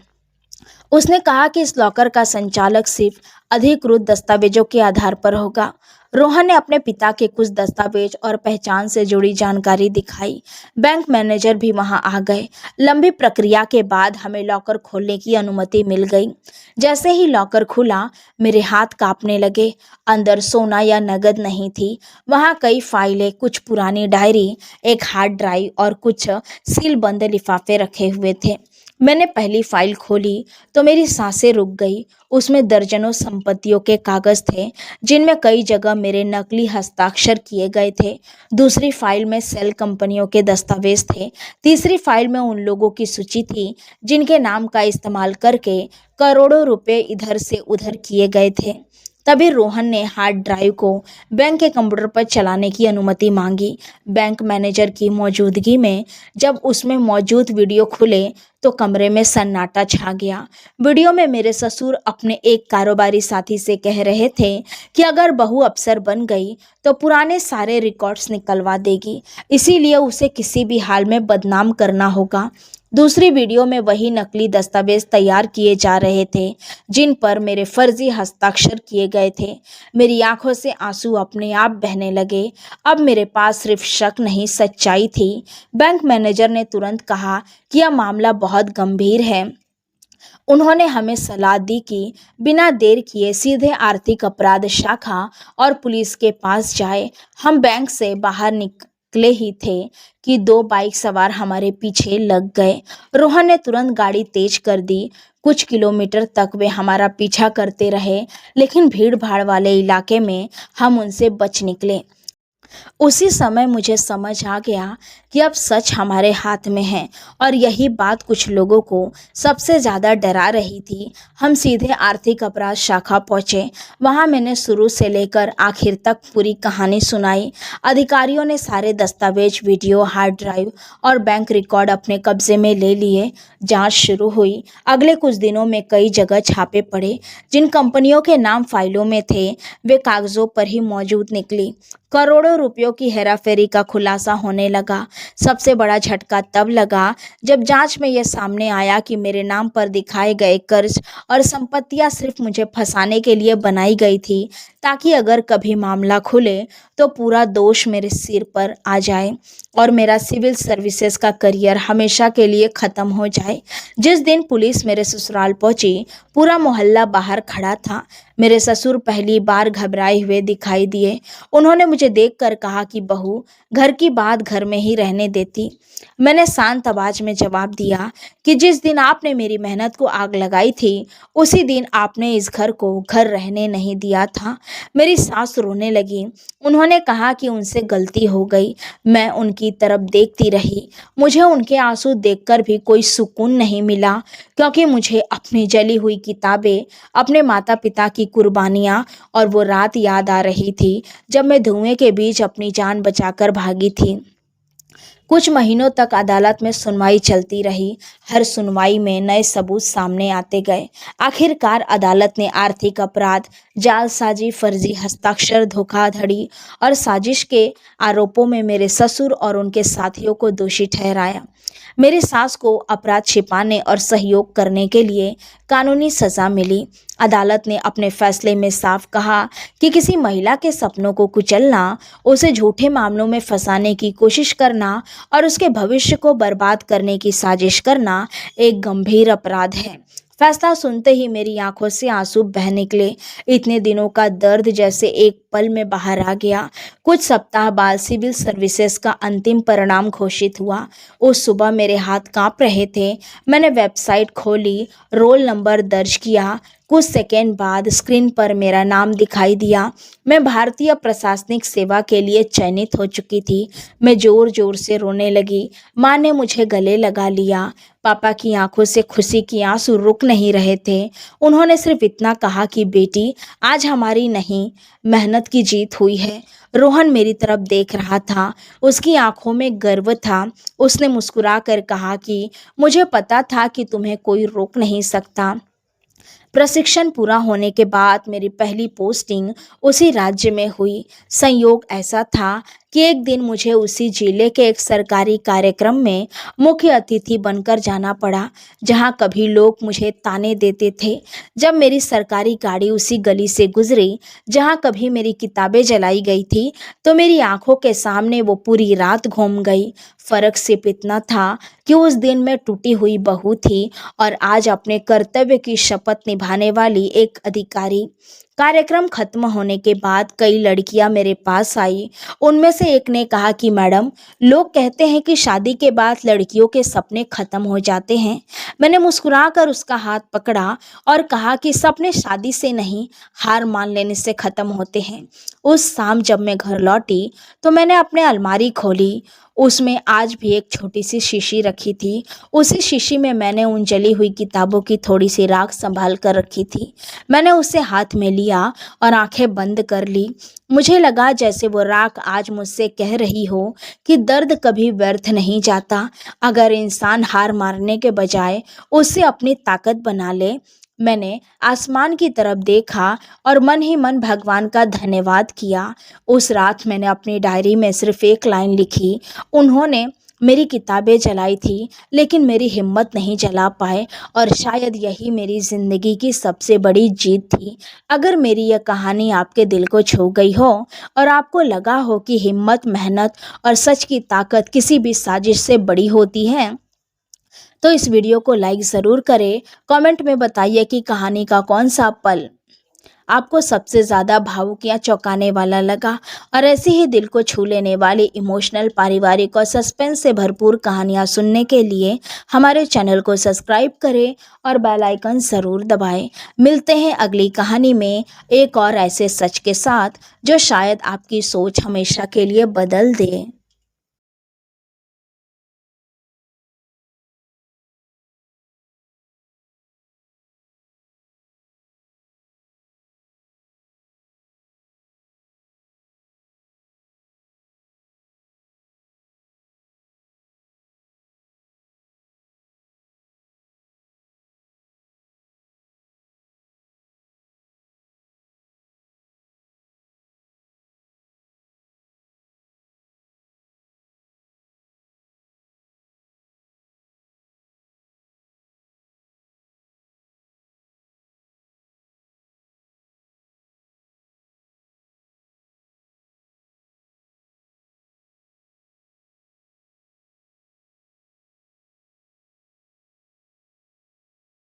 उसने कहा कि इस लॉकर का संचालक सिर्फ अधिकृत दस्तावेजों के आधार पर होगा। रोहन ने अपने पिता के कुछ दस्तावेज और पहचान से जुड़ी जानकारी दिखाई। बैंक मैनेजर भी वहां आ गए। लंबी प्रक्रिया के बाद हमें लॉकर खोलने की अनुमति मिल गई। जैसे ही लॉकर खुला, मेरे हाथ कांपने लगे। अंदर सोना या नगद नहीं थी। वहां कई फाइलें, कुछ पुरानी डायरी, एक हार्ड ड्राइव और कुछ सीलबंद लिफाफे रखे हुए थे। मैंने पहली फाइल खोली तो मेरी सांसें रुक गई। उसमें दर्जनों संपत्तियों के कागज थे, जिनमें कई जगह मेरे नकली हस्ताक्षर किए गए थे। दूसरी फाइल में सेल कंपनियों के दस्तावेज थे। तीसरी फाइल में उन लोगों की सूची थी जिनके नाम का इस्तेमाल करके करोड़ों रुपए इधर से उधर किए गए थे। तभी रोहन ने हार्ड ड्राइव को बैंक के कंप्यूटर पर चलाने की अनुमति मांगी। बैंक मैनेजर की मौजूदगी में जब उसमें मौजूद वीडियो खुले तो कमरे में सन्नाटा छा गया। वीडियो में मेरे ससुर अपने एक कारोबारी साथी से कह रहे थे कि अगर बहू अफसर बन गई तो पुराने सारे रिकॉर्ड्स निकलवा देगी, इसीलिए उसे किसी भी हाल में बदनाम करना होगा। दूसरी वीडियो में वही नकली दस्तावेज तैयार किए जा रहे थे जिन पर मेरे फर्जी हस्ताक्षर किए गए थे। मेरी आंखों से आंसू अपने आप बहने लगे। अब मेरे पास सिर्फ शक नहीं, सच्चाई थी। बैंक मैनेजर ने तुरंत कहा कि यह मामला बहुत गंभीर है। उन्होंने हमें सलाह दी कि बिना देर किए सीधे आर्थिक अपराध शाखा और पुलिस के पास जाए। हम बैंक से बाहर निकले ही थे कि दो बाइक सवार हमारे पीछे लग गए। रोहन ने तुरंत गाड़ी तेज कर दी। कुछ किलोमीटर तक वे हमारा पीछा करते रहे, लेकिन भीड़ भाड़ वाले इलाके में हम उनसे बच निकले। उसी समय मुझे समझ आ गया कि अब सच हमारे हाथ में है, और यही बात कुछ लोगों को सबसे ज़्यादा डरा रही थी। हम सीधे आर्थिक अपराध शाखा पहुंचे। वहां मैंने शुरू से लेकर आखिर तक पूरी कहानी सुनाई। अधिकारियों ने सारे दस्तावेज, वीडियो, हार्ड ड्राइव और बैंक रिकॉर्ड अपने कब्जे में ले लिए। जांच शुरू हुई। अगले कुछ दिनों में कई जगह छापे पड़े। जिन कंपनियों के नाम फाइलों में थे वे कागजों पर ही मौजूद निकली। करोड़ों रुपयों की हेराफेरी का खुलासा होने लगा। सबसे बड़ा झटका तब लगा जब जांच में यह सामने आया कि मेरे नाम पर दिखाए गए कर्ज और संपत्तियां सिर्फ मुझे फंसाने के लिए बनाई गई थी, ताकि अगर कभी मामला खुले तो पूरा दोष मेरे सिर पर आ जाए और मेरा सिविल सर्विसेज का करियर हमेशा के लिए ख़त्म हो जाए। जिस दिन पुलिस मेरे ससुराल पहुंची, पूरा मोहल्ला बाहर खड़ा था। मेरे ससुर पहली बार घबराए हुए दिखाई दिए। उन्होंने मुझे देखकर कहा कि बहू, घर की बात घर में ही रहने देती। मैंने शांत आवाज में जवाब दिया कि जिस दिन आपने मेरी मेहनत को आग लगाई थी, उसी दिन आपने इस घर को घर रहने नहीं दिया था। मेरी सास रोने लगी। उन्होंने कहा कि उनसे गलती हो गई। मैं उनकी तरफ देखती रही। मुझे उनके आंसू देखकर भी कोई सुकून नहीं मिला, क्योंकि मुझे अपनी जली हुई किताबें, अपने माता पिता की कुर्बानियाँ और वो रात याद आ रही थी जब मैं धुएं के बीच अपनी जान बचाकर भागी थी। कुछ महीनों तक अदालत में सुनवाई चलती रही। हर सुनवाई में नए सबूत सामने आते गए। आखिरकार अदालत ने आर्थिक अपराध, जालसाजी, फर्जी हस्ताक्षर, धोखाधड़ी और साजिश के आरोपों में मेरे ससुर और उनके साथियों को दोषी ठहराया। मेरी सास को अपराध छिपाने और सहयोग करने के लिए कानूनी सजा मिली। अदालत ने अपने फैसले में साफ कहा कि किसी महिला के सपनों को कुचलना, उसे झूठे मामलों में फंसाने की कोशिश करना और उसके भविष्य को बर्बाद करने की साजिश करना एक गंभीर अपराध है। फैसला सुनते ही मेरी आंखों से आंसू बह निकले। इतने दिनों का दर्द जैसे एक पल में बाहर आ गया। कुछ सप्ताह बाद सिविल सर्विसेज का अंतिम परिणाम घोषित हुआ। उस सुबह मेरे हाथ कांप रहे थे। मैंने वेबसाइट खोली, रोल नंबर दर्ज किया। कुछ सेकेंड बाद स्क्रीन पर मेरा नाम दिखाई दिया। मैं भारतीय प्रशासनिक सेवा के लिए चयनित हो चुकी थी। मैं जोर जोर से रोने लगी। माँ ने मुझे गले लगा लिया। पापा की आंखों से खुशी के आंसू रुक नहीं रहे थे। उन्होंने सिर्फ इतना कहा कि बेटी, आज हमारी नहीं, मेहनत की जीत हुई है। रोहन मेरी तरफ देख रहा था। उसकी आंखों में गर्व था। उसने मुस्कुरा कर कहा कि मुझे पता था कि तुम्हें कोई रोक नहीं सकता। प्रशिक्षण पूरा होने के बाद मेरी पहली पोस्टिंग उसी राज्य में हुई। संयोग ऐसा था कि एक दिन मुझे उसी जिले के एक सरकारी कार्यक्रम में मुख्य अतिथि बनकर जाना पड़ा, जहां कभी लोग मुझे ताने देते थे। जब मेरी सरकारी गाड़ी उसी गली से गुजरी जहां कभी मेरी किताबें जलाई गई थी, तो मेरी आंखों के सामने वो पूरी रात घूम गई। फर्क सिर्फ इतना था कि उस दिन मैं टूटी हुई बहू थी और आज अपने कर्तव्य की शपथ निभाने वाली एक अधिकारी। कार्यक्रम खत्म होने के बाद कई लड़कियां मेरे पास आई। उनमें से एक ने कहा कि मैडम, लोग कहते हैं कि शादी के बाद लड़कियों के सपने खत्म हो जाते हैं। मैंने मुस्कुराकर उसका हाथ पकड़ा और कहा कि सपने शादी से नहीं, हार मान लेने से खत्म होते हैं। उस शाम जब मैं घर लौटी तो मैंने अपने अलमारी खोली। उसमें आज भी एक छोटी सी शीशी रखी थी। उसी शीशी में मैंने उन जली हुई किताबों की थोड़ी सी राख संभाल कर रखी थी। मैंने उसे हाथ में लिया और आंखें बंद कर ली। मुझे लगा जैसे वो राख आज मुझसे कह रही हो कि दर्द कभी व्यर्थ नहीं जाता। अगर इंसान हार मारने के बजाय उससे अपनी ताकत बना ले। मैंने आसमान की तरफ देखा और मन ही मन भगवान का धन्यवाद किया। उस रात मैंने अपनी डायरी में सिर्फ एक लाइन लिखी, उन्होंने मेरी किताबें जलाई थी लेकिन मेरी हिम्मत नहीं जला पाए, और शायद यही मेरी ज़िंदगी की सबसे बड़ी जीत थी। अगर मेरी यह कहानी आपके दिल को छू गई हो और आपको लगा हो कि हिम्मत, मेहनत और सच की ताकत किसी भी साजिश से बड़ी होती है, तो इस वीडियो को लाइक ज़रूर करें। कमेंट में बताइए कि कहानी का कौन सा पल आपको सबसे ज़्यादा भावुक या चौंकाने वाला लगा। और ऐसी ही दिल को छू लेने वाली इमोशनल, पारिवारिक और सस्पेंस से भरपूर कहानियाँ सुनने के लिए हमारे चैनल को सब्सक्राइब करें और बेल आइकन ज़रूर दबाएं। मिलते हैं अगली कहानी में एक और ऐसे सच के साथ जो शायद आपकी सोच हमेशा के लिए बदल दे।